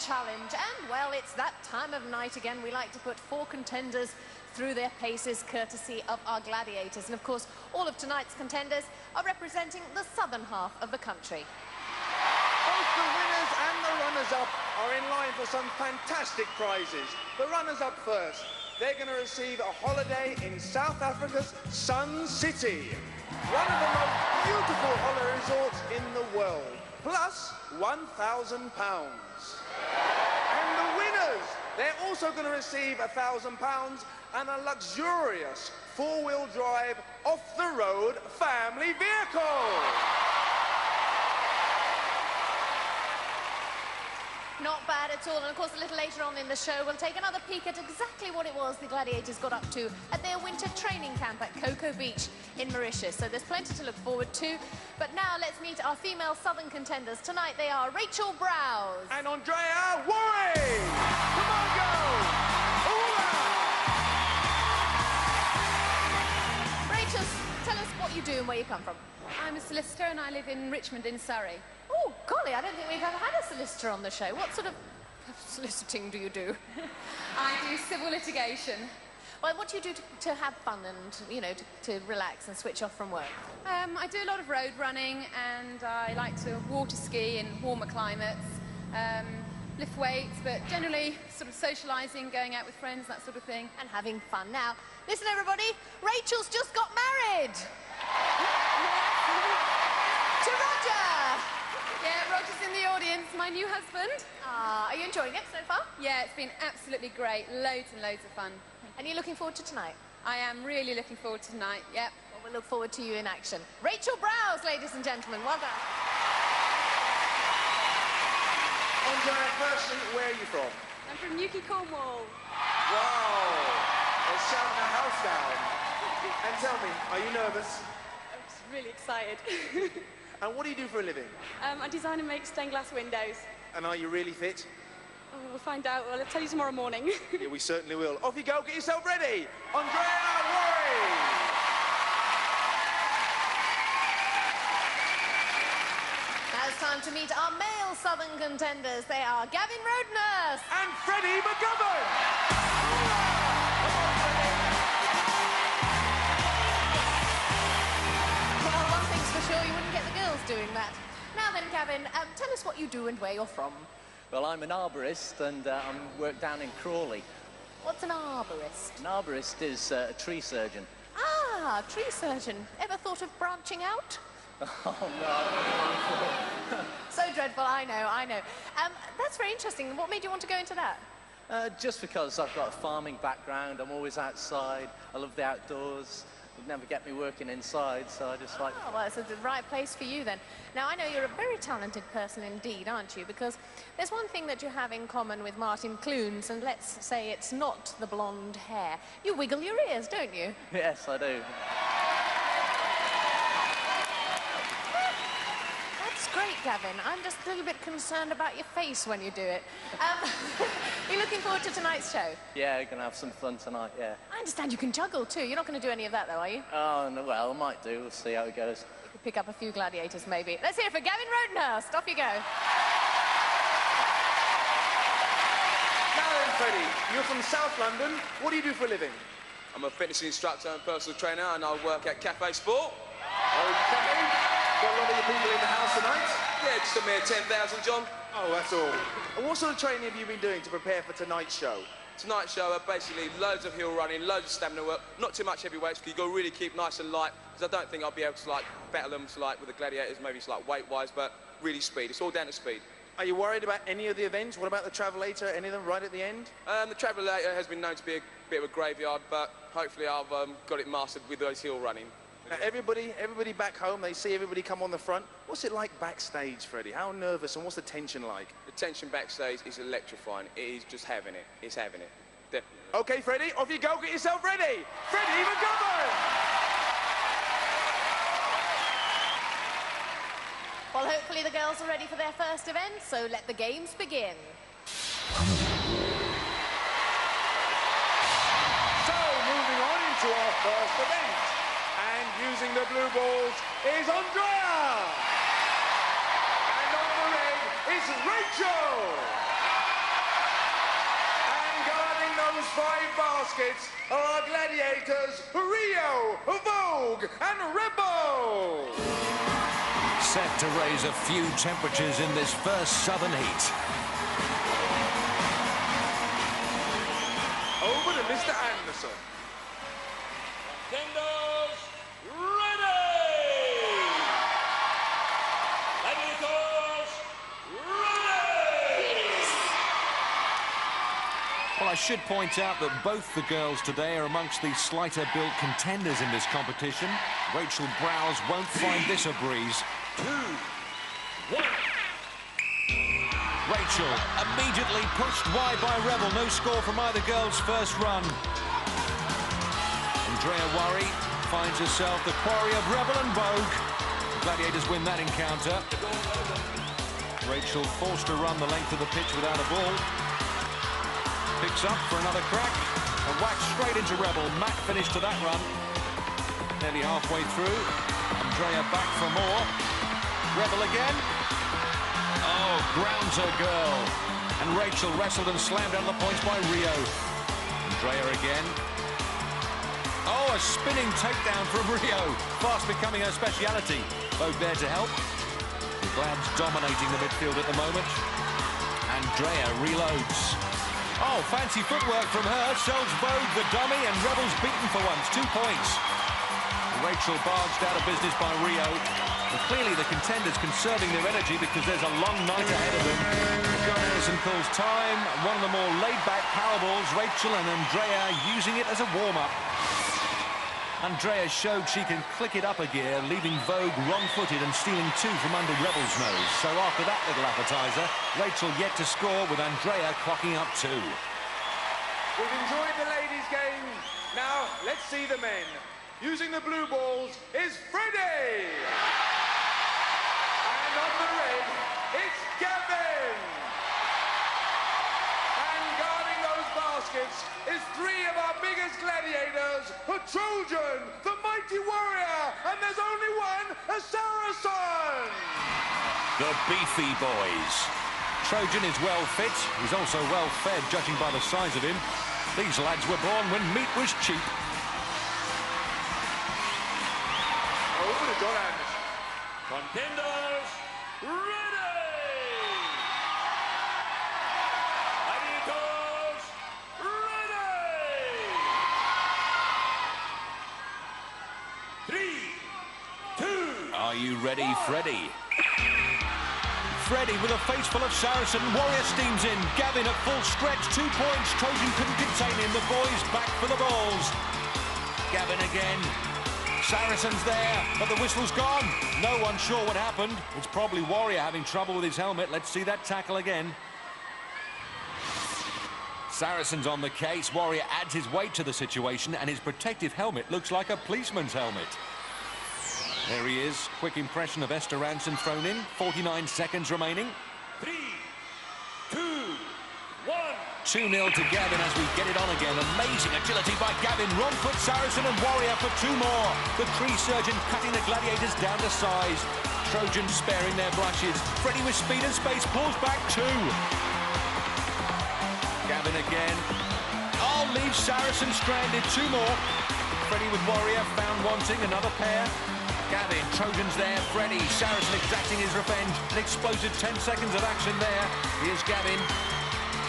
challenge. And, well, it's that time of night again. We like to put 4 contenders through their paces, courtesy of our gladiators. And, of course, all of tonight's contenders are representing the southern half of the country. Both the winners and the runners-up are in line for some fantastic prizes. The runners-up first. They're going to receive a holiday in South Africa's Sun City, one of the most beautiful holiday resorts in the world, plus £1,000. And the winners, they're also going to receive £1,000 and a luxurious 4-wheel drive, off-the-road family vehicle. Not bad at all. And, of course, a little later on in the show, we'll take another peek at exactly what it was the Gladiators got up to at their winter training camp at Cocoa Beach in Mauritius. So there's plenty to look forward to. But now let's meet our female southern contenders. Tonight they are Rachel Browse. And Andreya, Wharry! Come on, go! Rachel, tell us what you do and where you come from. I'm a solicitor and I live in Richmond in Surrey. Oh, golly, I don't think we've ever had a solicitor on the show. What sort of soliciting do you do? I do civil litigation. Well, what do you do to have fun and, you know, to relax and switch off from work? I do a lot of road running and I like to water ski in warmer climates, lift weights, but generally sort of socialising, going out with friends, that sort of thing. And having fun. Now, listen, everybody, Rachel's just got married. To Roger. Yeah, Roger's in the audience, my new husband. Are you enjoying it so far? Yeah, it's been absolutely great. Loads and loads of fun. And you're looking forward to tonight? I am really looking forward to tonight, yep. Well, we'll look forward to you in action. Rachel Browse, ladies and gentlemen, well done. Andreya, firstly, where are you from? I'm from Newquay, Cornwall. Wow! They're shouting the house down. And tell me, are you nervous? I'm just really excited. And what do you do for a living? I design and make stained glass windows. And are you really fit? Oh, we'll find out. Well, I'll tell you tomorrow morning. Yeah, we certainly will. Off you go, get yourself ready. Andreya, Wharry! Now it's time to meet our male southern contenders. They are Gavin Rodenhurst and Freddie McGovern. Well, one thing's for sure, you wouldn't get the girls doing that. Now then, Gavin, tell us what you do and where you're from. Well, I'm an arborist and I work down in Crawley. What's an arborist? An arborist is a tree surgeon. Ah, tree surgeon. Ever thought of branching out? Oh, no. So dreadful, I know. That's very interesting. What made you want to go into that? Just because I've got a farming background, I'm always outside, I love the outdoors. Would never get me working inside, so I just like... Oh, well, it's the right place for you then. Now, I know you're a very talented person indeed, aren't you? Because there's one thing that you have in common with Martin Clunes, and let's say it's not the blonde hair. You wiggle your ears, don't you? Yes, I do. That's great, Gavin. I'm just a little bit concerned about your face when you do it. You're looking forward to tonight's show? Yeah, we're going to have some fun tonight, yeah. I understand you can juggle too. You're not going to do any of that, though, are you? Oh, no, well, I might do. We'll see how it goes. You could pick up a few gladiators, maybe. Let's hear it for Gavin Rodenhurst. Off you go. Now then, Freddie, you're from South London. What do you do for a living? I'm a fitness instructor and personal trainer, and I work at Cafe Sport. Okay. Got a lot of your people in the house tonight? Yeah, just a mere 10,000, John. Oh, that's all. And what sort of training have you been doing to prepare for tonight's show? Tonight's show are basically loads of hill running, loads of stamina work, not too much heavy weights, because you've got to really keep nice and light, because I don't think I'll be able to, like, battle them, with the Gladiators, maybe it's, like, weight-wise, but really speed. It's all down to speed. Are you worried about any of the events? What about the Travelator? Any of them right at the end? The Travelator has been known to be a bit of a graveyard, but hopefully I've got it mastered with those hill running. Now, everybody back home, they see everybody come on the front. What's it like backstage, Freddie? How nervous and what's the tension like? The tension backstage is electrifying. It is just having it. It's having it. Definitely. OK, Freddie, off you go. Get yourself ready. Freddie McGovern! Well, hopefully the girls are ready for their first event, so let the games begin. So, moving on into our first event. And using the blue balls is Andreya. And on the red is Rachel. those 5 baskets are our gladiators, Rio, Vogue, and Rebel. Set to raise a few temperatures in this first southern heat. Over to Mr. Anderson. Contenders, ready! Gladiators, ready! Well, I should point out that both the girls today are amongst the slighter-built contenders in this competition. Rachel Browse won't find this a breeze. 2, 1. Rachel immediately pushed wide by Rebel. No score from either girl's first run. Andreya Wharry finds herself the quarry of Rebel and Vogue. The Gladiators win that encounter. Rachel forced to run the length of the pitch without a ball. Picks up for another crack and whacks straight into Rebel. Matt finished to that run. Nearly halfway through. Andreya back for more. Rebel again. Oh, grounds her girl. And Rachel wrestled and slammed down the points by Rio. Andreya again. Oh, a spinning takedown from Rio. Fast becoming her speciality. Vogue there to help. The Glads dominating the midfield at the moment. Andreya reloads. Oh, fancy footwork from her. Sells Vogue the dummy, and Rebel's beaten for once. 2 points. Rachel barged out of business by Rio. And clearly the contenders conserving their energy because there's a long night ahead of them. Gavin calls time. One of the more laid-back Powerballs. Rachel and Andreya using it as a warm-up. Andreya showed she can click it up a gear, leaving Vogue wrong-footed and stealing 2 from under Rebel's nose. So after that little appetizer, Rachel yet to score with Andreya clocking up 2. We've enjoyed the ladies' game. Now, let's see the men. Using the blue balls is Freddie. And on the red, it's Gavin. And guarding those baskets is 3 of our biggest gladiators, a Trojan, the mighty warrior, and there's only one, a Saracen. The beefy boys. Trojan is well fit. He's also well fed, judging by the size of him. These lads were born when meat was cheap. Over to John Anderson. Contenders, ready! Gladiators, ready! 3, 2. Are you ready, Freddie? Freddie with a face full of Saracen. Warrior steams in. Gavin at full stretch. 2 points. Trojan couldn't contain him. The boys back for the balls. Gavin again. Saracen's there, but the whistle's gone. No one's sure what happened. It's probably Warrior having trouble with his helmet. Let's see that tackle again. Saracen's on the case. Warrior adds his weight to the situation, and his protective helmet looks like a policeman's helmet. There he is. Quick impression of Esther Ranson thrown in. 49 seconds remaining. 3, 2, 1. 2-0 to Gavin as we get it on again. Amazing agility by Gavin. Wrong foot Saracen and Warrior for 2 more. The tree surgeon cutting the Gladiators down to size. Trojan sparing their brushes. Freddie with speed and space pulls back 2. Gavin again. Oh, leaves Saracen stranded. 2 more. Freddie with Warrior found wanting. Another pair. Gavin, Trojan's there. Freddie, Saracen exacting his revenge. An explosive 10 seconds of action there. Here's Gavin.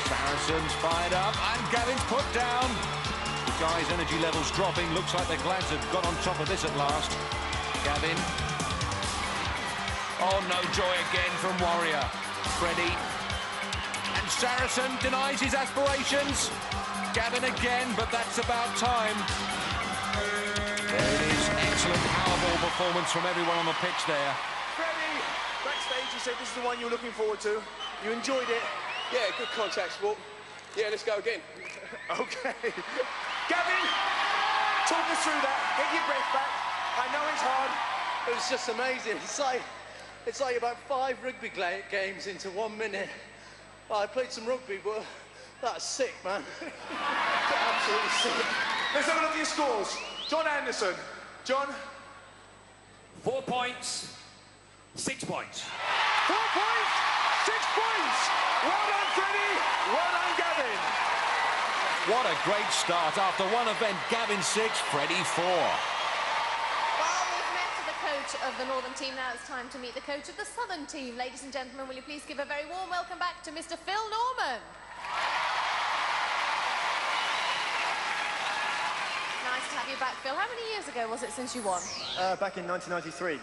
Saracen's fired up, and Gavin's put down. The guy's energy level's dropping. Looks like the Glads have got on top of this at last. Gavin. Oh, no joy again from Warrior. Freddie. And Saracen denies his aspirations. Gavin again, but that's about time. There it is. Excellent Powerball performance from everyone on the pitch there. Freddie, backstage you said this is the one you were looking forward to. You enjoyed it. Yeah, good contact sport. Yeah, let's go again. Okay. Gavin, talk us through that. Get your breath back. I know it's hard. It was just amazing. It's like about 5 rugby games into 1 minute. I played some rugby, but that's sick, man. Absolutely sick. Let's have a look at your scores. John Anderson. John? 4 points, 6 points. 4 points, 6 points. Well done, Freddie. Well done, Gavin. What a great start. After one event, Gavin 6, Freddie 4. Well, we've met the coach of the Northern team. Now it's time to meet the coach of the Southern team. Ladies and gentlemen, will you please give a very warm welcome back to Mr. Phil Norman. Nice to have you back, Phil. How many years ago was it since you won? Back in 1993.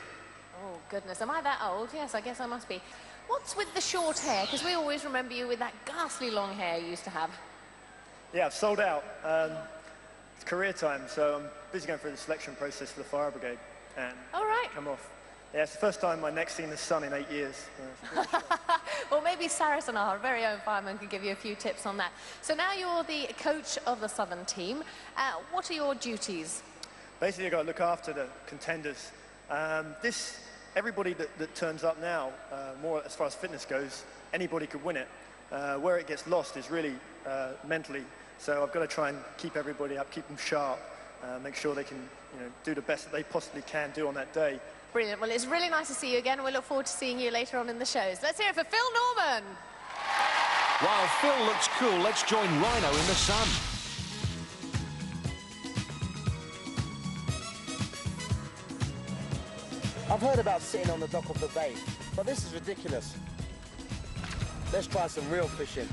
Oh, goodness. Am I that old? Yes, I guess I must be. What's with the short hair? Because we always remember you with that ghastly long hair you used to have. Yeah, I've sold out. It's career time, so I'm busy going through the selection process for the fire brigade. And all right. Come off. Yeah, it's the first time my neck's seen the sun in 8 years. Well, maybe Saracen, our very own fireman, can give you a few tips on that. So now you're the coach of the Southern team. What are your duties? Basically, I've got to look after the contenders. Everybody that turns up now, more as far as fitness goes, anybody could win it. Where it gets lost is really mentally. So I've got to try and keep everybody up, keep them sharp, make sure they can do the best that they possibly can do on that day. Brilliant. Well, it's really nice to see you again, and we look forward to seeing you later on in the shows. Let's hear it for Phil Norman. While Phil looks cool, let's join Rhino in the sun. I've heard about sitting on the dock of the bay, but this is ridiculous. Let's try some real fishing.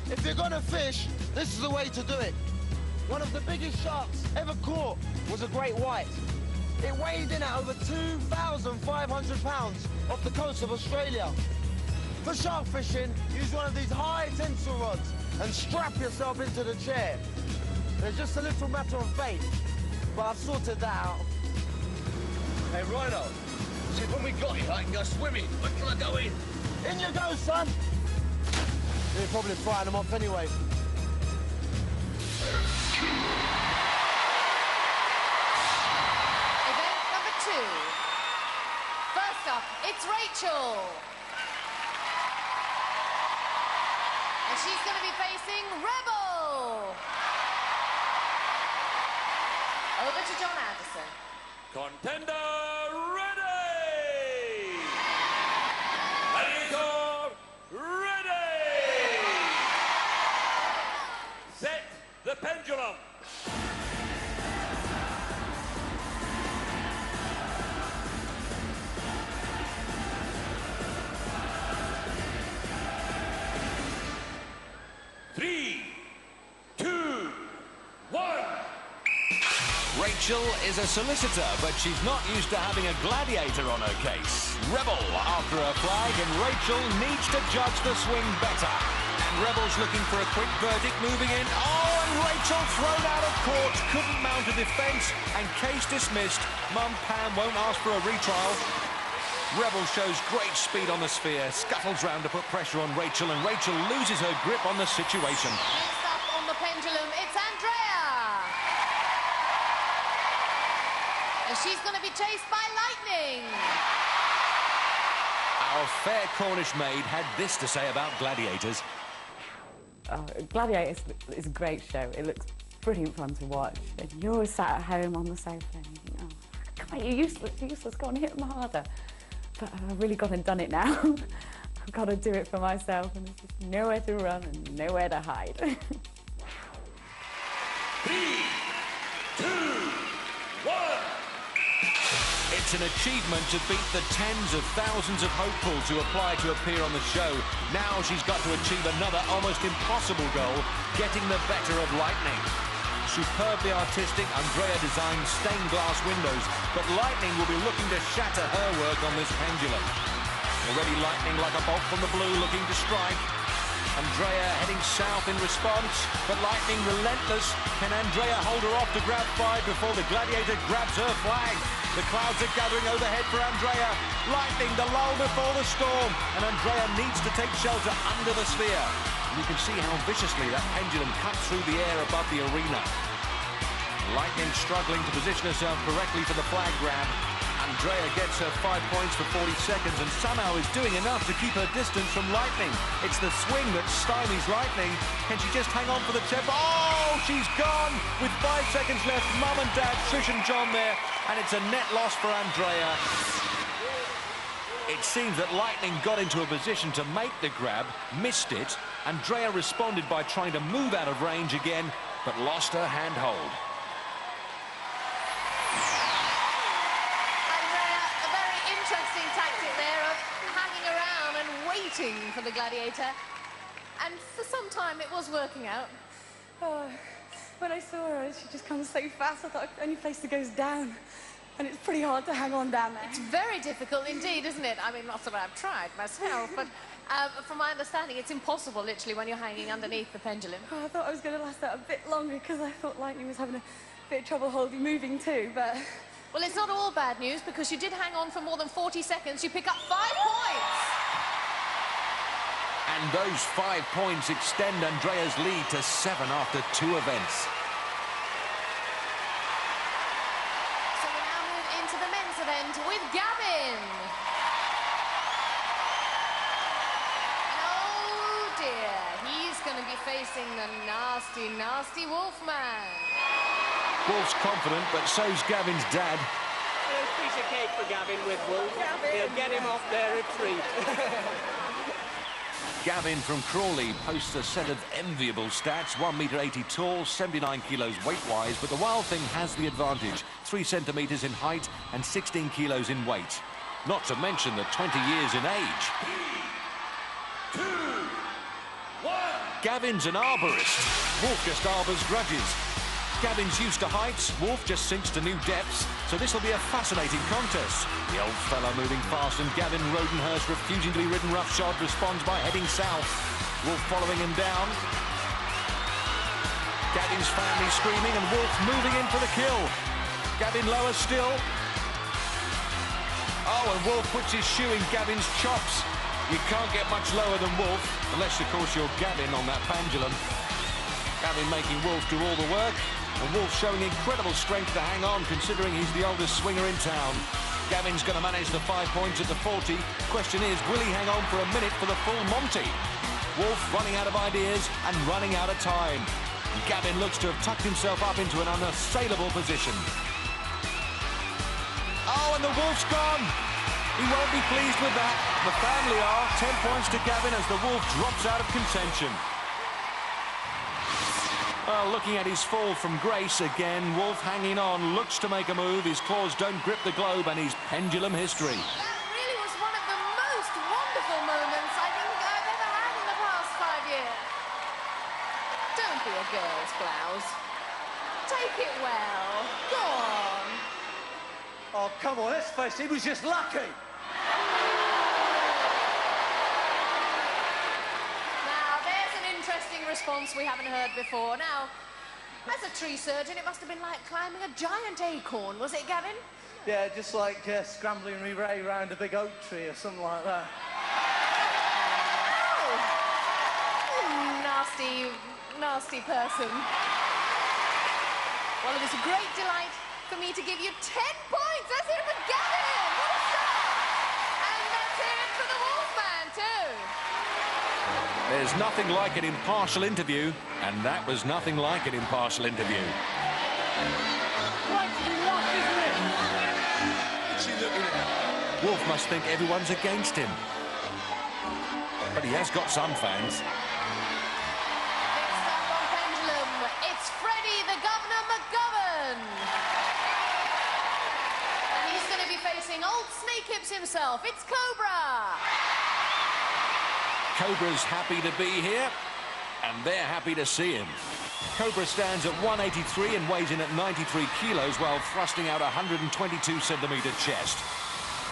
If you're gonna fish, this is the way to do it. One of the biggest sharks ever caught was a great white. It weighed in at over 2,500 pounds off the coast of Australia. For shark fishing, use one of these high tensile rods and strap yourself into the chair. There's just a little matter of bait, but I've sorted that out. Hey, Rhino, see, when we got here, I can go swimming. When can I go in? In you go, son! You're probably frying them off anyway. First up, it's Rachel. And she's going to be facing Rebel. Over to John Anderson. Contender ready! Gladiator ready! Set the pendulum. Rachel is a solicitor, but she's not used to having a gladiator on her case. Rebel after her flag, and Rachel needs to judge the swing better. And Rebel's looking for a quick verdict moving in. Oh, and Rachel thrown out of court, couldn't mount a defence, and case dismissed. Mum Pam won't ask for a retrial. Rebel shows great speed on the sphere, scuttles round to put pressure on Rachel, and Rachel loses her grip on the situation. Next up on the pendulum, it's Andreya. And she's going to be chased by lightning. Our fair Cornish maid had this to say about Gladiators. Gladiators is a great show. It looks brilliant fun to watch. And you're always sat at home on the sofa and you think, oh, come on, you're useless, go on, hit them harder. But I've really gone and done it now. I've got to do it for myself, and there's just nowhere to run and nowhere to hide. 3, 2, 1. It's an achievement to beat the tens of thousands of hopefuls who apply to appear on the show. Now she's got to achieve another almost impossible goal, getting the better of lightning. Superbly artistic, Andreya designed stained glass windows, but lightning will be looking to shatter her work on this pendulum. Already lightning like a bolt from the blue looking to strike. Andreya heading south in response, but lightning relentless. Can Andreya hold her off to grab 5 before the gladiator grabs her flag? The clouds are gathering overhead for Andreya. Lightning, the lull before the storm, and Andreya needs to take shelter under the sphere. And you can see how viciously that pendulum cuts through the air above the arena. Lightning struggling to position herself correctly for the flag grab. Andreya gets her 5 points for 40 seconds and somehow is doing enough to keep her distance from Lightning. It's the swing that stymies Lightning. Can she just hang on for the tempo? Oh, she's gone with 5 seconds left. Mum and Dad, Trish and John there, and it's a net loss for Andreya. It seems that Lightning got into a position to make the grab, missed it. Andreya responded by trying to move out of range again, but lost her handhold. A very interesting tactic there of hanging around and waiting for the Gladiator. And for some time it was working out. Oh, when I saw her, she just comes so fast. I thought the only place to go is down. And it's pretty hard to hang on down there. It's very difficult indeed, isn't it? I mean, not that I've tried myself, but from my understanding, it's impossible, literally, when you're hanging underneath the pendulum. Oh, I thought I was going to last out a bit longer because I thought Lightning was having a bit of trouble moving too, but... Well, it's not all bad news because you did hang on for more than 40 seconds. You pick up 5 points. And those 5 points extend Andreya's lead to 7 after 2 events. So we now move into the men's event with Gavin. And oh dear, he's going to be facing the nasty, nasty Wolfman. Wolf's confident, but so's Gavin's dad. A piece of cake for Gavin with Wolf. He'll get him off their retreat. Gavin from Crawley posts a set of enviable stats. 1 metre 80 tall, 79 kilos weight-wise, but the Wild Thing has the advantage. 3 centimetres in height and 16 kilos in weight. Not to mention the 20 years in age. 3, 2, 1. Gavin's an arborist. Wolf just arbours grudges. Gavin's used to heights, Wolf just sinks to new depths, so this will be a fascinating contest. The old fella moving fast and Gavin Rodenhurst, refusing to be ridden roughshod, responds by heading south. Wolf following him down. Gavin's family screaming and Wolf moving in for the kill. Gavin lower still. Oh, and Wolf puts his shoe in Gavin's chops. You can't get much lower than Wolf, unless, of course, you're Gavin on that pendulum. Gavin making Wolf do all the work. And Wolf showing incredible strength to hang on, considering he's the oldest swinger in town. Gavin's going to manage the 5 points at the 40. Question is, will he hang on for a minute for the full Monty? Wolf running out of ideas and running out of time. And Gavin looks to have tucked himself up into an unassailable position. Oh, and the Wolf's gone. He won't be pleased with that. The family are. 10 points to Gavin as the Wolf drops out of contention. Well, looking at his fall from grace again, Wolf hanging on, looks to make a move. His claws don't grip the globe and his pendulum history. That really was one of the most wonderful moments I think I've ever had in the past 5 years. Don't be a girl's blouse. Take it well. Go on. Oh, come on, let's face it, he was just lucky. Response we haven't heard before. Now, as a tree surgeon, it must have been like climbing a giant acorn, was it, Gavin? Yeah, just like scrambling me way around a big oak tree or something like that. Oh, nasty, nasty person. Well, it was a great delight for me to give you 10 points. That's it for Gavin. What a start! And that's it for the Wolfman, too. There's nothing like an impartial interview, and that was nothing like an impartial interview. Right to be lost, isn't it? What's he looking at? Wolf must think everyone's against him. But he has got some fans. Next up on Pendulum, it's Freddie, the Governor McGovern. And he's going to be facing old Snake Hips himself. It's Cobra. Cobra's happy to be here, and they're happy to see him. Cobra stands at 183 and weighs in at 93 kilos while thrusting out a 122-centimetre chest.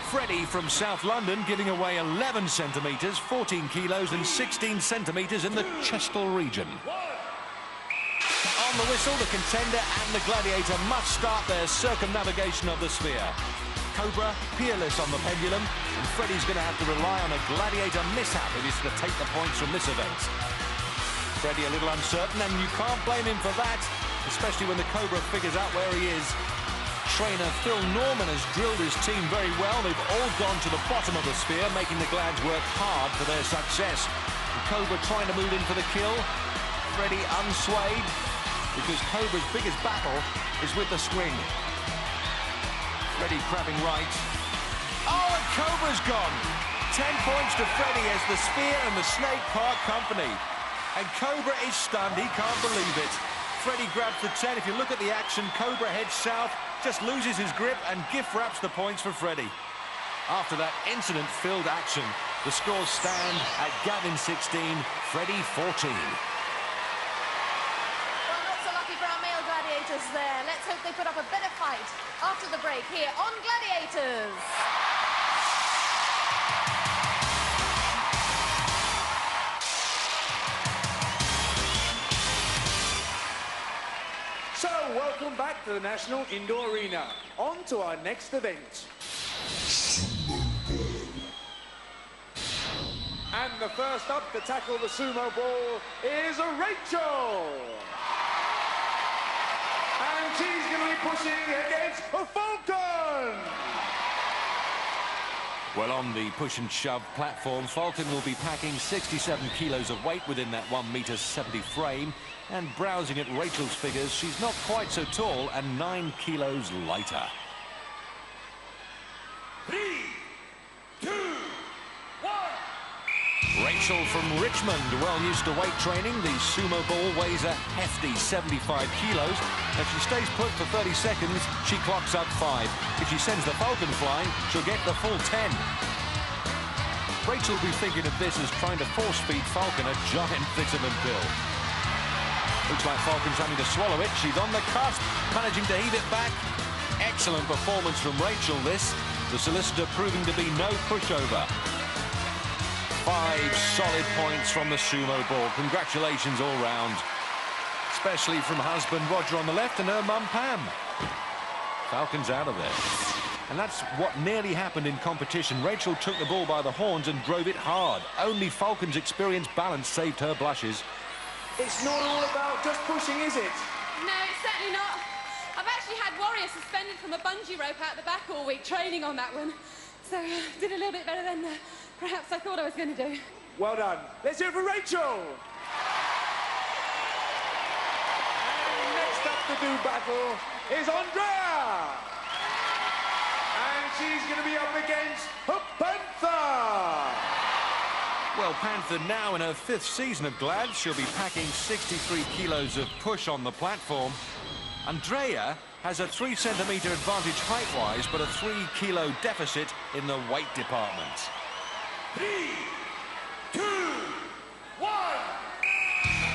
Freddie from South London giving away 11 centimetres, 14 kilos and 16 centimetres in the chestal region. On the whistle, the contender and the Gladiator must start their circumnavigation of the sphere. Cobra peerless on the pendulum, and Freddie's going to have to rely on a Gladiator mishap if he's to take the points from this event. Freddie a little uncertain, and you can't blame him for that, especially when the Cobra figures out where he is. trainer Phil Norman has drilled his team very well. They've all gone to the bottom of the sphere, making the Glads work hard for their success. And Cobra trying to move in for the kill. Freddie unswayed, because Cobra's biggest battle is with the swing. Freddie crabbing right. Oh, and Cobra's gone. 10 points to Freddie as the Sphere and the Snake part company. And Cobra is stunned. He can't believe it. Freddie grabs the 10. If you look at the action, Cobra heads south, just loses his grip and gift wraps the points for Freddie. After that incident-filled action, the scores stand at Gavin 16, Freddie 14. Well, not so lucky for our male gladiators there. Let's hope they put up a better fight after the break here on Gladiators. So, welcome back to the National Indoor Arena. On to our next event. And the first up to tackle the sumo ball is Rachel. And she's going to be pushing against a Falcon. Well, on the push and shove platform, Falcon will be packing 67 kilos of weight within that 1.70 m frame. And browsing at Rachel's figures, she's not quite so tall and 9 kilos lighter. 3, 2, 1. Rachel from Richmond, well used to weight training. The sumo ball weighs a hefty 75 kilos. If she stays put for 30 seconds, she clocks up 5. If she sends the Falcon flying, she'll get the full 10. Rachel will be thinking of this as trying to force-feed Falcon a giant vitamin pill. Looks like Falcon's having to swallow it. She's on the cusp, managing to heave it back. Excellent performance from Rachel, this. The solicitor proving to be no pushover. 5 solid points from the sumo ball. Congratulations all round. Especially from husband Roger on the left and her mum Pam. Falcon's out of there. And that's what nearly happened in competition. Rachel took the ball by the horns and drove it hard. Only Falcon's experienced balance saved her blushes. It's not all about just pushing, is it? No, it's certainly not. I've actually had Warrior suspended from a bungee rope out the back all week, training on that one. So did a little bit better than perhaps I thought I was going to do. Well done. Let's hear it for Rachel. And next up to do battle is Andreya. And she's going to be up against a Panther. Well, Panther now in her 5th season of Glad. She'll be packing 63 kilos of push on the platform. Andreya has a 3 centimetre advantage height-wise, but a 3 kilo deficit in the weight department. 3, 2, 1.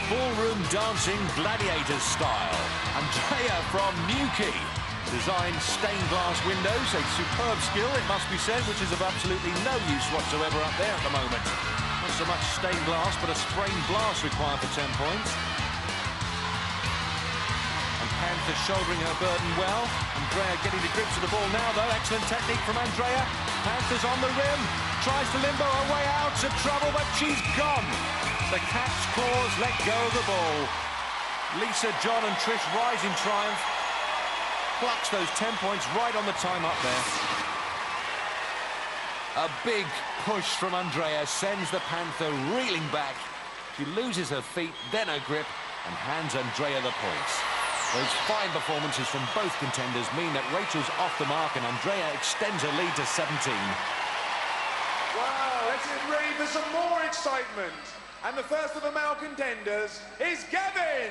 Ballroom dancing Gladiators style. Andreya from Newquay. Designed stained glass windows, a superb skill, it must be said, which is of absolutely no use whatsoever up there at the moment. Not so much stained glass, but a sprained glass required for 10 points. And Panther shouldering her burden well. Andreya getting to grips with the ball now, though. Excellent technique from Andreya. Panther's on the rim, tries to limbo her way out of trouble, but she's gone. The cat's claws let go of the ball. Lisa, John and Trish rise in triumph. Plucks those 10 points right on the time up there. A big push from Andreya sends the Panther reeling back. She loses her feet, then her grip, and hands Andreya the points. Those fine performances from both contenders mean that Rachel's off the mark and Andreya extends her lead to 17. Wow, let's get ready for some more excitement. And the first of the male contenders is Gavin.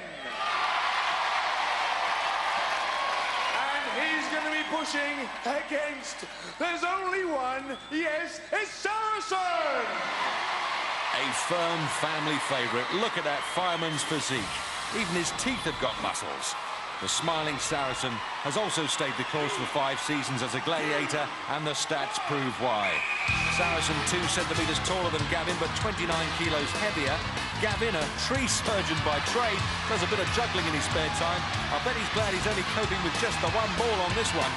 He's going to be pushing against, there's only one, yes, it's Saracen! A firm family favourite. Look at that fireman's physique. Even his teeth have got muscles. The smiling Saracen has also stayed the course for 5 seasons as a gladiator, and the stats prove why. Saracen 2 centimetres taller than Gavin, but 29 kilos heavier. Gavin, a tree surgeon by trade, does a bit of juggling in his spare time. I bet he's glad he's only coping with just the 1 ball on this one.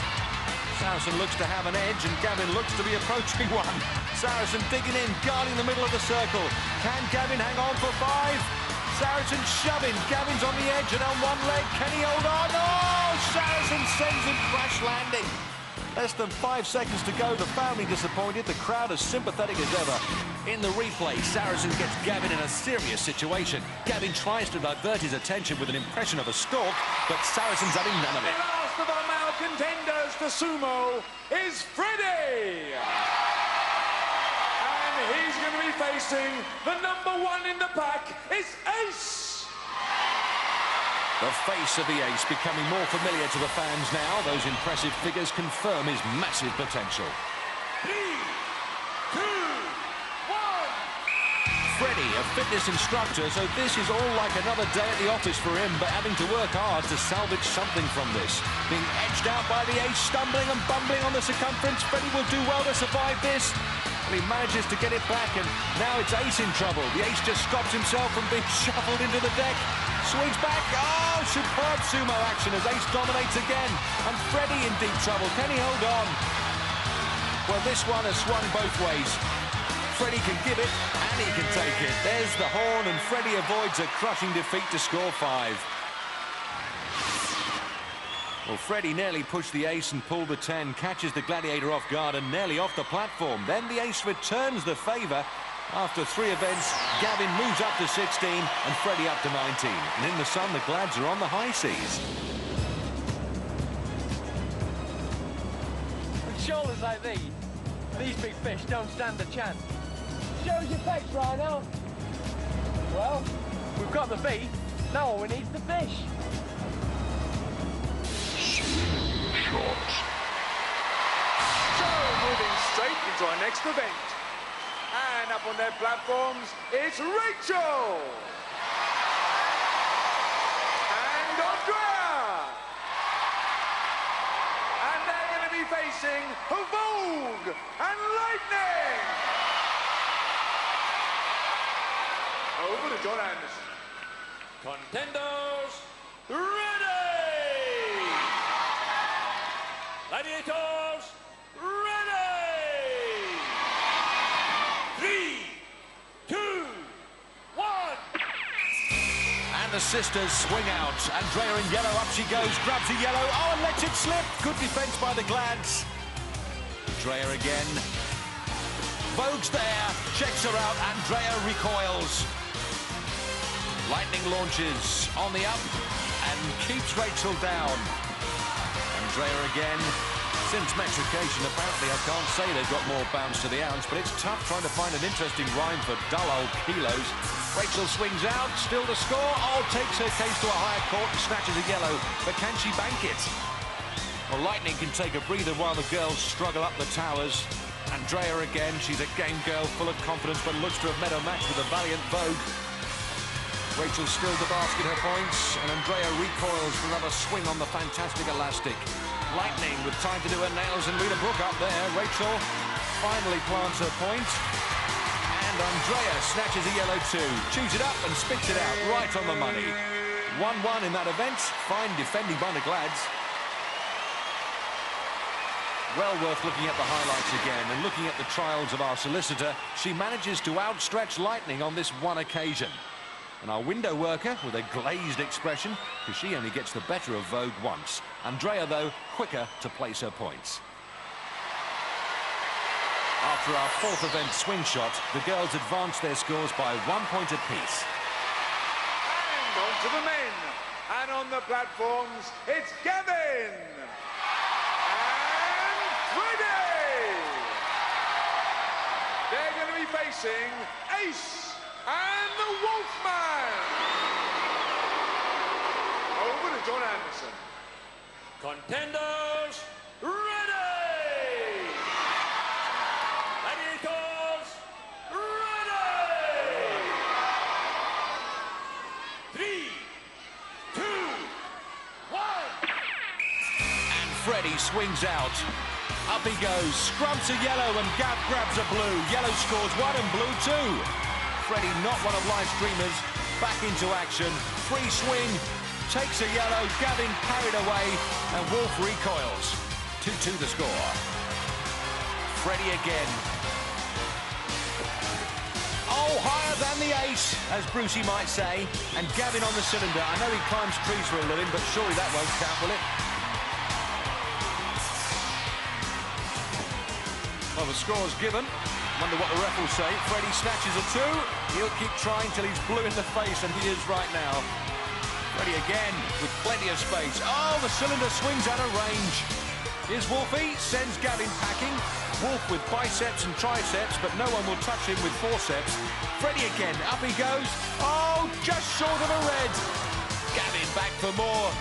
Saracen looks to have an edge, and Gavin looks to be approaching one. Saracen digging in, guarding the middle of the circle. Can Gavin hang on for 5? Saracen shoving. Gavin's on the edge and on one leg. Can he hold on? Oh, Saracen sends him crash landing. Less than 5 seconds to go. The family disappointed. The crowd as sympathetic as ever. In the replay, Saracen gets Gavin in a serious situation. Gavin tries to divert his attention with an impression of a stalk, but Saracen's having none of it. The last of our male contenders for Sumo is Freddie. And he's going to be facing the #1 in the pack, is Ace. The face of the Ace becoming more familiar to the fans now. Those impressive figures confirm his massive potential. 3, 2, 1. Freddie, a fitness instructor, so this is all like another day at the office for him, but having to work hard to salvage something from this. Being edged out by the Ace, stumbling and bumbling on the circumference. Freddie will do well to survive this. He manages to get it back, and now it's Ace in trouble. The Ace just stops himself from being shuffled into the deck. Swings back. Oh, superb sumo action as Ace dominates again. And Freddie in deep trouble. Can he hold on? Well, this one has swung both ways. Freddie can give it, and he can take it. There's the horn, and Freddie avoids a crushing defeat to score 5. Well, Freddie nearly pushed the Ace and pulled the 10, catches the Gladiator off guard and nearly off the platform. Then the Ace returns the favour. After 3 events, Gavin moves up to 16 and Freddie up to 19. And in the sun, the Glads are on the high seas. With shoulders like these big fish don't stand a chance. Shows your pecs, Rhino. Well, we've got the bait, now all we need is the fish. So, moving straight into our next event. And up on their platforms, it's Rachel! And Andreya! And they're going to be facing Vogue and Lightning! Over to John Anderson. Contenders, ready! Gladiators, ready! 3, 2, 1. And the sisters swing out. Andreya in yellow, up she goes, grabs a yellow. Oh, and lets it slip. Good defence by the Glads. Andreya again. Vogue's there, checks her out. Andreya recoils. Lightning launches on the up and keeps Rachel down. Andreya again. Since metrication, apparently I can't say they've got more bounce to the ounce, but it's tough trying to find an interesting rhyme for dull old kilos. Rachel swings out, still to score. Oh, takes her case to a higher court and snatches a yellow, but can she bank it? Well, Lightning can take a breather while the girls struggle up the towers. Andreya again, she's a game girl full of confidence, but looks to have met a match with a valiant Vogue. Rachel still to basket her points, and Andreya recoils for another swing on the fantastic elastic. Lightning with time to do her nails, and Rita Brook up there. Rachel finally plants her point, and Andreya snatches a yellow too. Chews it up and spits it out right on the money. 1-1 in that event. Fine defending by the Glads. Well worth looking at the highlights again, and looking at the trials of our solicitor, she manages to outstretch Lightning on this one occasion. And our window worker with a glazed expression, because she only gets the better of Vogue once. Andreya, though, quicker to place her points. After our 4th event, Swingshot, the girls advance their scores by 1 point apiece. And on to the men. And on the platforms, it's Gavin! And Freddie! They're going to be facing Ace! And the Wolfman! Over to John Anderson. Contenders, ready! Gladiators, ready! 3, 2, 1. And Freddie swings out. Up he goes, scrubs a yellow and Gav grabs a blue. Yellow scores 1 and blue 2. Freddie, not one of life's dreamers, back into action. Free swing, takes a yellow, Gavin carried away, and Wolf recoils. 2-2 the score. Freddie again. Oh, higher than the Ace, as Brucey might say. And Gavin on the cylinder. I know he climbs trees for a living, but surely that won't count, will it? Well, the score's given. Wonder what the ref will say. Freddie snatches a 2. He'll keep trying till he's blue in the face, and he is right now. Freddie again with plenty of space. Oh, the cylinder swings out of range. Here's Wolfie, sends Gavin packing. Wolf with biceps and triceps, but no one will touch him with forceps. Freddie again, up he goes. Oh, just short of a red. Gavin back for more.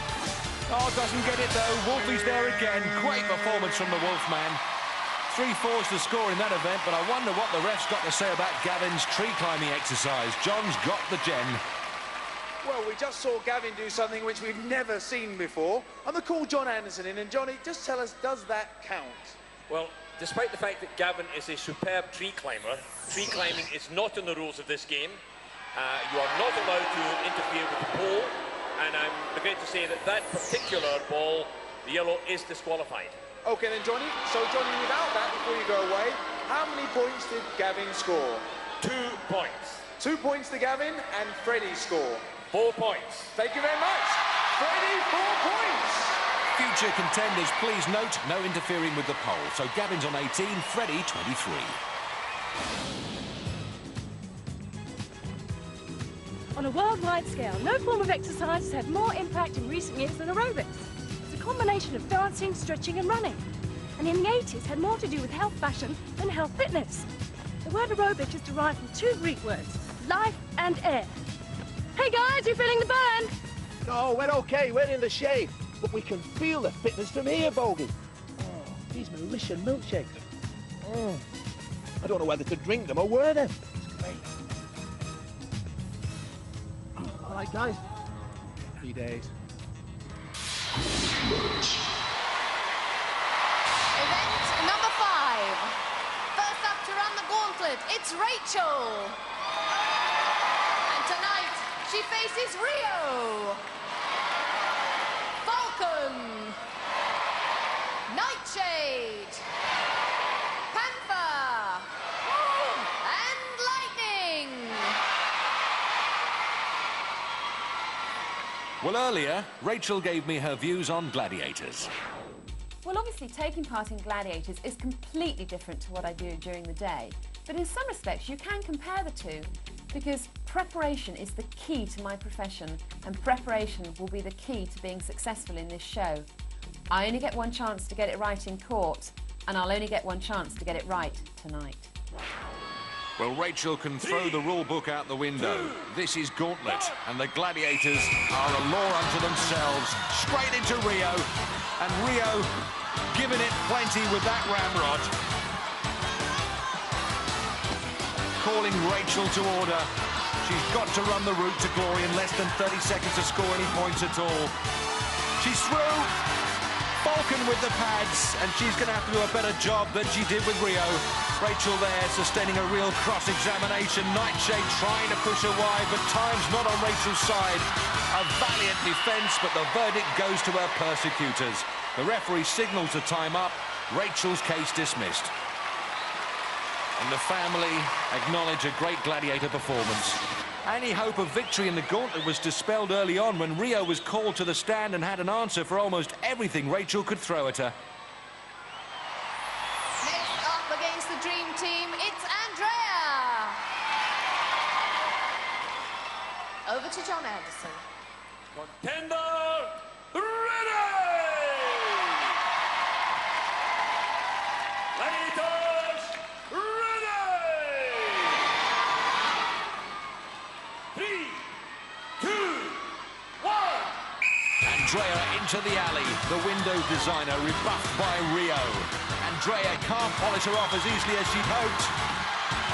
Oh, doesn't get it though. Wolfie's there again. Great performance from the Wolfman. 3-4's the score in that event, but I wonder what the ref's got to say about Gavin's tree climbing exercise. John's got the gen. Well, we just saw Gavin do something which we've never seen before. I'm going to call John Anderson in, and Johnny, just tell us, does that count? Well, despite the fact that Gavin is a superb tree climber, tree climbing is not in the rules of this game. You are not allowed to interfere with the pole, and I'm regret to say that that particular ball, the yellow, is disqualified. OK then, Johnny. So, Johnny, without that, before you go away, how many points did Gavin score? 2 points. 2 points to Gavin, and Freddie's score? 4 points. Thank you very much. Freddie, 4 points. Future contenders, please note, no interfering with the pole. So Gavin's on 18, Freddie 23. On a worldwide scale, no form of exercise has had more impact in recent years than aerobics. It's a combination of dancing, stretching and running. And in the 80s had more to do with health fashion than health fitness. The word aerobic is derived from 2 Greek words, life and air. Hey guys, you feeling the burn? No, we're okay, we're in the shade. But we can feel the fitness from here, Bogey. Oh, these malicious milkshakes. I don't know whether to drink them or wear them. It's great. All right, guys. 3 days. Event number 5. First up to run the gauntlet, it's Rachel. And tonight, she faces Rio. Falcon, Nightshade, Panther, and Lightning. Well, earlier, Rachel gave me her views on Gladiators. Well, obviously, taking part in Gladiators is completely different to what I do during the day. But in some respects, you can compare the two, because preparation is the key to my profession, and preparation will be the key to being successful in this show. I only get one chance to get it right in court, and I'll only get one chance to get it right tonight. Well, Rachel can throw the rule book out the window. This is Gauntlet, and the Gladiators are a law unto themselves. Straight into Rio, and Rio giving it plenty with that ramrod. Calling Rachel to order. She's got to run the route to glory in less than 30 seconds to score any points at all. She's through. Falcon with the pads, and she's going to have to do a better job than she did with Rio. Rachel there sustaining a real cross-examination. Nightshade trying to push her wide, but time's not on Rachel's side. A valiant defence, but the verdict goes to her persecutors. The referee signals the time up. Rachel's case dismissed. And the family acknowledge a great gladiator performance. Any hope of victory in the gauntlet was dispelled early on when Rio was called to the stand and had an answer for almost everything Rachel could throw at her. Next up against the dream team, it's Andreya. Over to John Anderson. Contender, ready! Gladiators, ready! 3, 2, 1. Andreya into the alley. The window designer rebuffed by Rio. Andreya can't polish her off as easily as she'd hoped.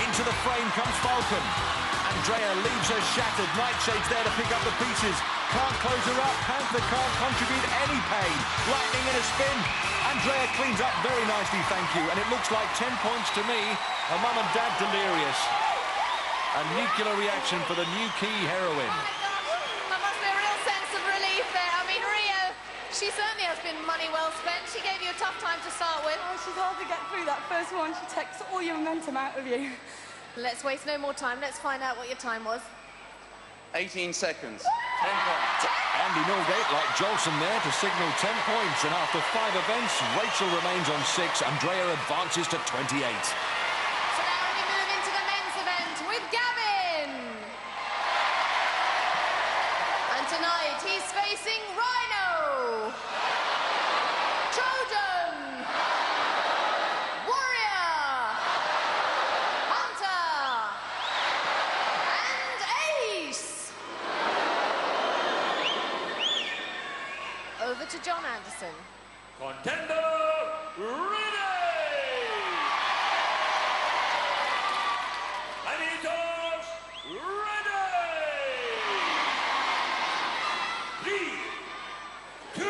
Into the frame comes Falcon. Andreya leaves her shattered. Nightshade's there to pick up the pieces. Can't close her up. Panther can't contribute any pain. Lightning in a spin. Andreya cleans up very nicely, thank you. And it looks like 10 points to me. A mum and dad delirious. A nuclear reaction for the new key heroine. Oh my gosh, that must be a real sense of relief there. I mean, Rio, she certainly has been money well spent. She gave you a tough time to start with. Oh, she's hard to get through that first one. She takes all your momentum out of you. Let's waste no more time. Let's find out what your time was. 18 seconds. Andy Norgate, like Jolson there, to signal 10 points. And after 5 events, Rachel remains on 6. Andreya advances to 28. So now we move into the men's event with Gavin. And tonight he's facing Rhino, Trojan, Warrior, Panther, and Ace. Over to John Anderson. Contender, ready! Gladiators, ready! 3, 2...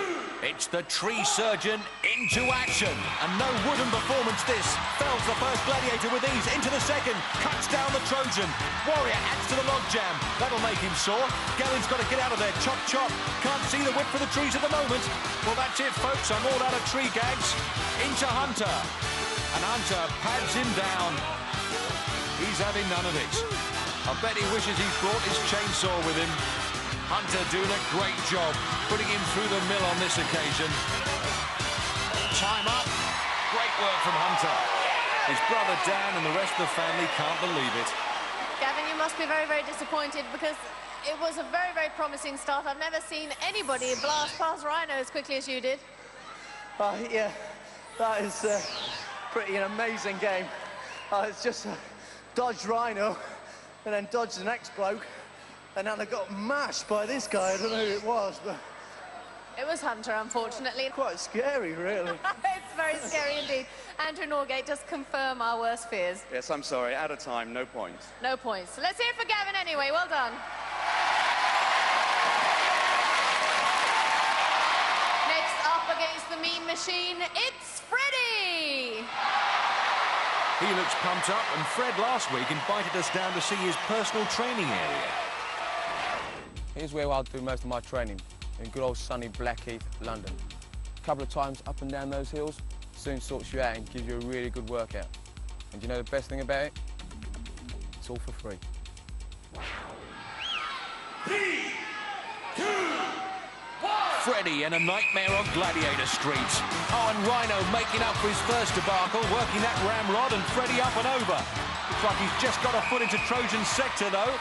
It's the tree surgeon into action. And no wooden performance this. Fells the first Gladiator with ease into the second. Cuts down the Trojan. Warrior adds to the logjam. That'll make him sore. Gavin's got to get out of there. Chop, chop. Can't see the whip for the trees at the moment. Well, that's it, folks. I'm all out of tree gags. Into Hunter. And Hunter pads him down. He's having none of it. I bet he wishes he'd brought his chainsaw with him. Hunter doing a great job, putting him through the mill on this occasion. Time up. Great work from Hunter. His brother Dan and the rest of the family can't believe it. Gavin, you must be very, very disappointed because it was a very, very promising start. I've never seen anybody blast past Rhino as quickly as you did. Yeah, that is pretty an amazing game. It's just dodged Rhino and then dodged the next bloke. And now they got mashed by this guy. I don't know who it was, but... It was Hunter, unfortunately. Quite scary, really. It's very scary indeed. Andrew Norgate, just confirm our worst fears. Yes, I'm sorry. Out of time, no points. No points. So let's hear it for Gavin anyway. Well done. Next up against the mean machine, it's Freddie. He looks pumped up, and Fred last week invited us down to see his personal training area. Here's where I'll do most of my training, in good old sunny Blackheath, London. A couple of times up and down those hills soon sorts you out and gives you a really good workout. And you know the best thing about it? It's all for free. 3, 2, 1... Freddie and a nightmare on Gladiator Street. Oh, and Rhino making up for his first debacle, working that ramrod, and Freddie up and over. Looks like he's just got a foot into Trojan's sector, though.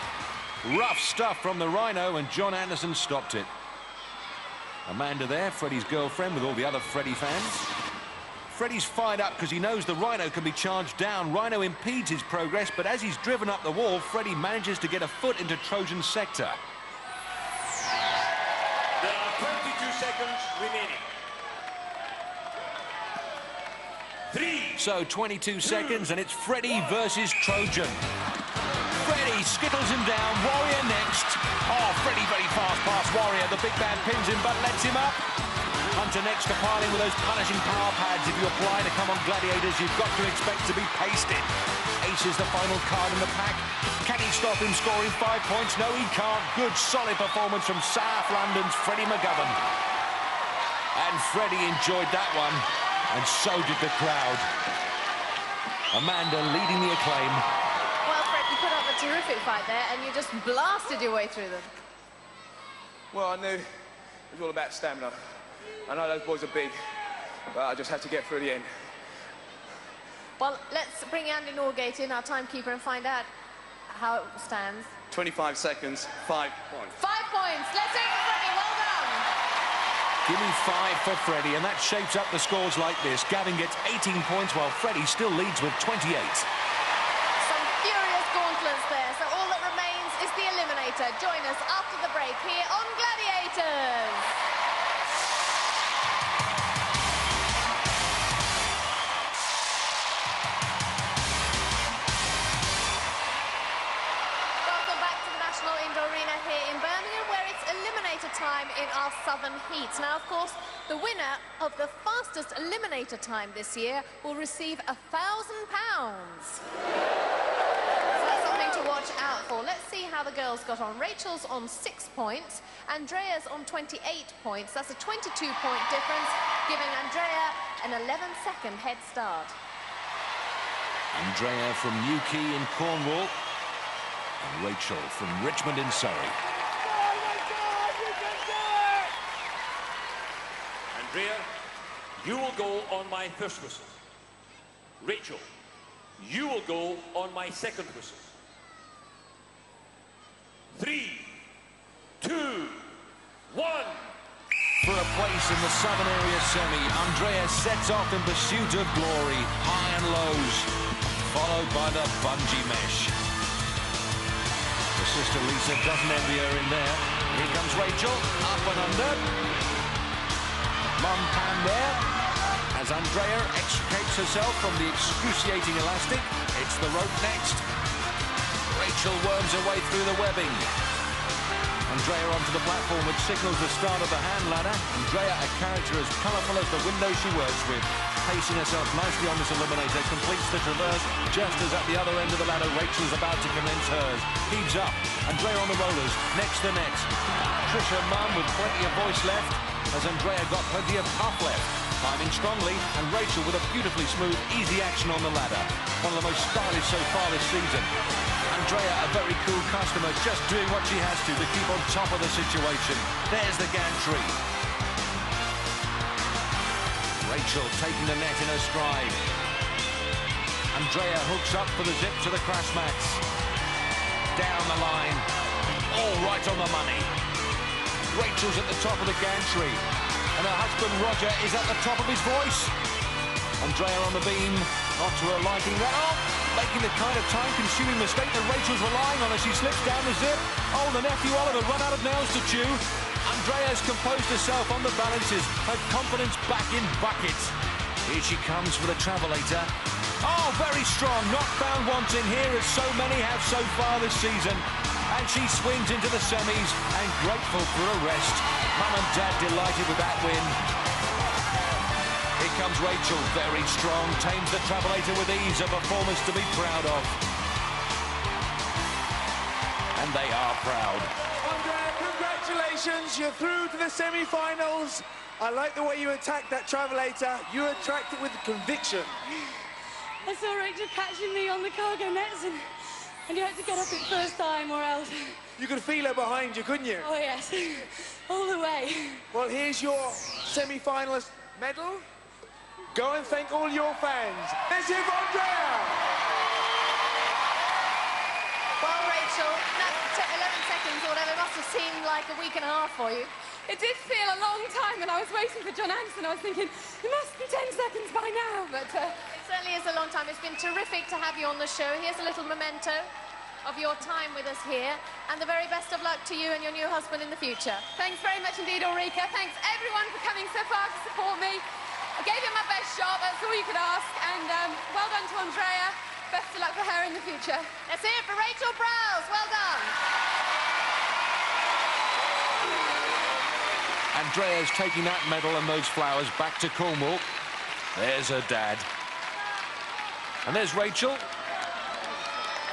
Rough stuff from the Rhino, and John Anderson stopped it. Amanda there, Freddie's girlfriend, with all the other Freddie fans. Freddie's fired up because he knows the Rhino can be charged down. Rhino impedes his progress, but as he's driven up the wall, Freddie manages to get a foot into Trojan's sector. There are 22 seconds remaining. 3. So 22 seconds, and it's Freddie versus Trojan. Freddie skittles him down, Warrior next. Oh, Freddie very fast past Warrior. The big man pins him, but lets him up. Hunter next to piling with those punishing power pads. If you apply to come on Gladiators, you've got to expect to be pasted. Ace is the final card in the pack. Can he stop him scoring 5 points? No, he can't. Good, solid performance from South London's Freddie McGovern. And Freddie enjoyed that one, and so did the crowd. Amanda leading the acclaim. You put up a terrific fight there, and you just blasted your way through them. Well, I knew it was all about stamina. I know those boys are big, but I just had to get through the end. Well, let's bring Andy Norgate in, our timekeeper, and find out how it stands. 25 seconds, 5 points. 5 points. Let's take it, Freddie. Well done. Give me 5 for Freddie, and that shapes up the scores like this. Gavin gets 18 points, while Freddie still leads with 28. Gauntlets there, so all that remains is the Eliminator. Join us after the break here on Gladiators. Welcome back to the National Indoor Arena here in Birmingham, where it's Eliminator time in our Southern Heats. Now, of course, the winner of the fastest Eliminator time this year will receive £1,000. To watch out for. Let's see how the girls got on. Rachel's on 6 points, Andreya's on 28 points. That's a 22-point difference, giving Andreya an 11-second head start. Andreya from Newquay in Cornwall, and Rachel from Richmond in Surrey. Andreya, you will go on my first whistle. Rachel, you will go on my second whistle. 3, 2, 1. For a place in the Southern Area semi, Andreya sets off in pursuit of glory, high and lows, followed by the bungee mesh. Her sister Lisa doesn't envy her in there. Here comes Rachel, up and under. Mum Pam there, as Andreya extricates herself from the excruciating elastic. It's the rope next. Rachel worms her way through the webbing. Andreya onto the platform, which signals the start of the hand ladder. Andreya, a character as colourful as the window she works with. Pacing herself nicely on this eliminator, completes the traverse, just as at the other end of the ladder, Rachel's about to commence hers. Heaves up, Andreya on the rollers, next to net. Trisha Mum with plenty of voice left, as Andreya got plenty of puff left. Climbing strongly, and Rachel with a beautifully smooth, easy action on the ladder. One of the most stylish so far this season. Andreya, a very cool customer, just doing what she has to keep on top of the situation. There's the gantry. Rachel taking the net in her stride. Andreya hooks up for the zip to the crash mats. Down the line. All right on the money. Rachel's at the top of the gantry. And her husband Roger is at the top of his voice. Andreya on the beam, not to her liking that. Oh, making the kind of time-consuming mistake that Rachel's relying on as she slips down the zip. Oh, the nephew Oliver run out of nails to chew. Andreya's composed herself on the balances, her confidence back in buckets. Here she comes for the travelator. Oh, very strong, not found wanting here as so many have so far this season. And she swings into the semis and grateful for a rest. Mum and Dad delighted with that win. Here comes Rachel, very strong, tames the travelator with ease, a performance to be proud of. And they are proud. Andreya, congratulations, you're through to the semi-finals. I like the way you attacked that travelator. You attacked it with conviction. I saw Rachel catching me on the cargo nets, and you had to get up it first time or else. You could feel her behind you, couldn't you? Oh, yes. All the way. Well, here's your semi-finalist medal. Go and thank all your fans. Let's hear for Andreya! Well, Rachel, that 11 seconds or whatever must have seemed like a week and a half for you. It did feel a long time, and I was waiting for John Anderson. I was thinking, it must be 10 seconds by now, but... It certainly is a long time. It's been terrific to have you on the show. Here's a little memento of your time with us here, and the very best of luck to you and your new husband in the future. Thanks very much indeed, Ulrika. Thanks, everyone, for coming so far to support me. I gave it my best shot, that's all you could ask, and well done to Andreya. Best of luck for her in the future. That's it for Rachel Browse. Well done. Andreya's taking that medal and those flowers back to Cornwall. There's her dad. And there's Rachel.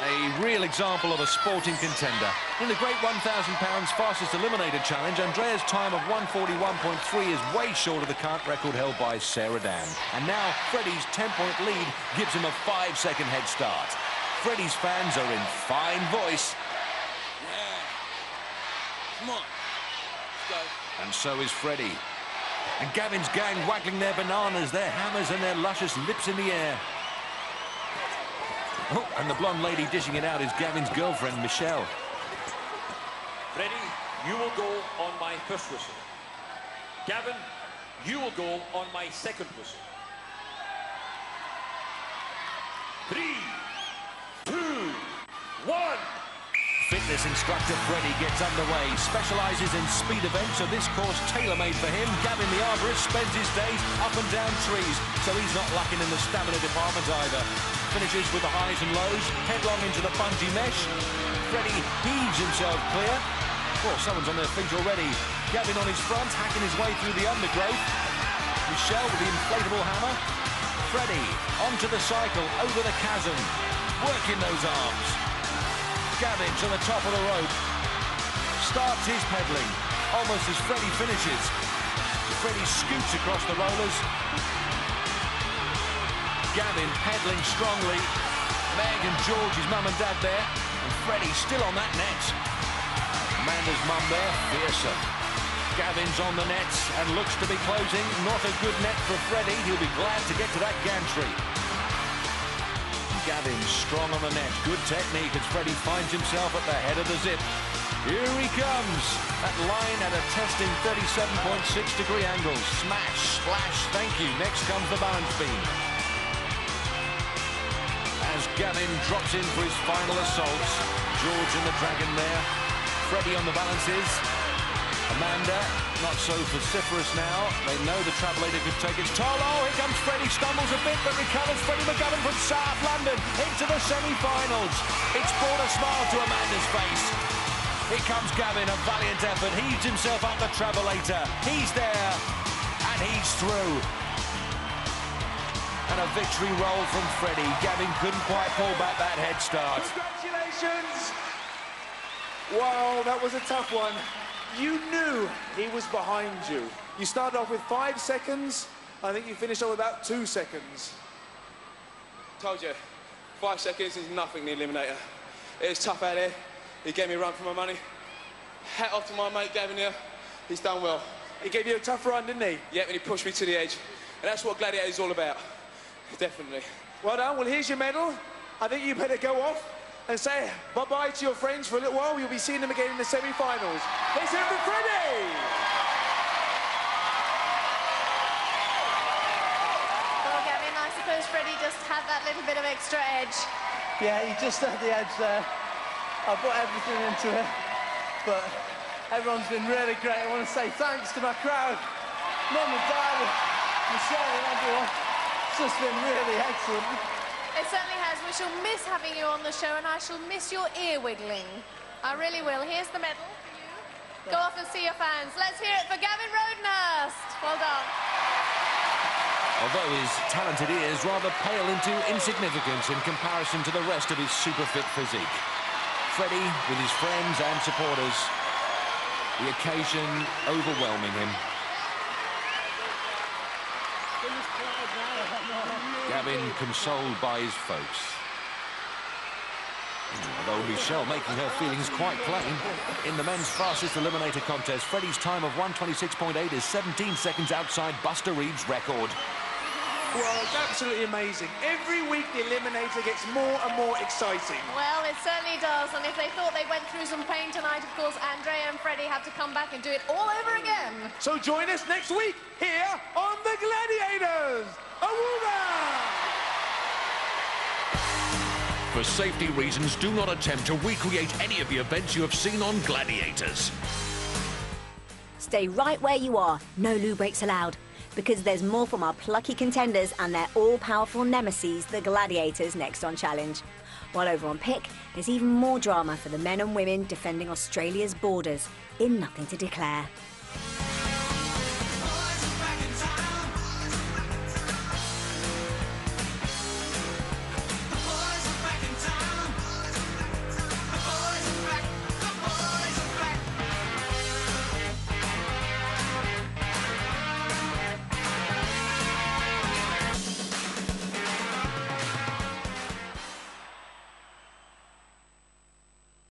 A real example of a sporting contender. In the great £1,000 fastest eliminator challenge, Andreya's time of 1:41.3 is way short of the current record held by Sarah Dam. And now Freddie's 10-point lead gives him a 5-second head start. Freddie's fans are in fine voice. Yeah. Come on. Let's go. And so is Freddie. And Gavin's gang waggling their bananas, their hammers and their luscious lips in the air. Oh, and the blonde lady dishing it out is Gavin's girlfriend, Michelle. Freddie, you will go on my first whistle. Gavin, you will go on my second whistle. 3, 2, 1. Fitness instructor Freddie gets underway, specialises in speed events, so this course tailor-made for him. Gavin the arborist spends his days up and down trees, so he's not lacking in the stamina department either. Finishes with the highs and lows, headlong into the bungee mesh. Freddie heaves himself clear. Oh, someone's on their feet already. Gavin on his front, hacking his way through the undergrowth. Michelle with the inflatable hammer. Freddie onto the cycle, over the chasm, working those arms. Gavin to the top of the rope. Starts his pedaling, almost as Freddie finishes. Freddie scoots across the rollers. Gavin pedaling strongly. Meg and George, his mum and dad there. And Freddie still on that net. Amanda's mum there, fearsome. Gavin's on the nets and looks to be closing. Not a good net for Freddie. He'll be glad to get to that gantry. Gavin strong on the net. Good technique as Freddie finds himself at the head of the zip. Here he comes. That line at a testing 37.6-degree angle. Smash, splash, thank you. Next comes the balance beam. As Gavin drops in for his final assaults. George and the Dragon there. Freddie on the balances. Amanda, not so vociferous now. They know the travelator could take its toll. Oh, here comes Freddie, stumbles a bit, but recovers. Freddie McGovern from South London into the semi-finals. It's brought a smile to Amanda's face. Here comes Gavin, a valiant effort. Heaves himself up the travelator. He's there, and he's through. And a victory roll from Freddie. Gavin couldn't quite pull back that head start. Congratulations! Wow, that was a tough one. You knew he was behind you. You started off with 5 seconds. I think you finished off with about 2 seconds. Told you, 5 seconds is nothing in the eliminator. It's tough out here. He gave me a run for my money. Hat off to my mate Gavin here. He's done well. He gave you a tough run, didn't he? Yeah, and he pushed me to the edge. And that's what Gladiator is all about. Definitely. Well done. Well, here's your medal. I think you better go off and say bye-bye to your friends for a little while. You'll be seeing them again in the semi-finals. Let's hear it for Freddie! Well, Gavin, I suppose Freddie just had that little bit of extra edge. Yeah, he just had the edge there. I put everything into it, but everyone's been really great. I want to say thanks to my crowd, Mum and Dad, Michelle and everyone. It's just been really excellent. It certainly has. We shall miss having you on the show, and I shall miss your ear wiggling. I really will. Here's the medal for you. Go off and see your fans. Let's hear it for Gavin Rodenhurst. Well done. Although his talented ears rather pale into insignificance in comparison to the rest of his super fit physique. Freddie with his friends and supporters. The occasion overwhelming him. Gavin consoled by his folks. Although Michelle making her feelings quite plain. In the men's fastest eliminator contest, Freddie's time of 1:26.8 is 17 seconds outside Buster Reed's record. Well, it's absolutely amazing. Every week the eliminator gets more and more exciting. Well, it certainly does. And if they thought they went through some pain tonight, of course, Andreya and Freddie have to come back and do it all over again. So join us next week here on the Gladiators. For safety reasons, do not attempt to recreate any of the events you have seen on Gladiators. Stay right where you are. No loo breaks allowed. Because there's more from our plucky contenders and their all-powerful nemesis, the Gladiators, next on Challenge. While over on Pick, there's even more drama for the men and women defending Australia's borders in Nothing to Declare.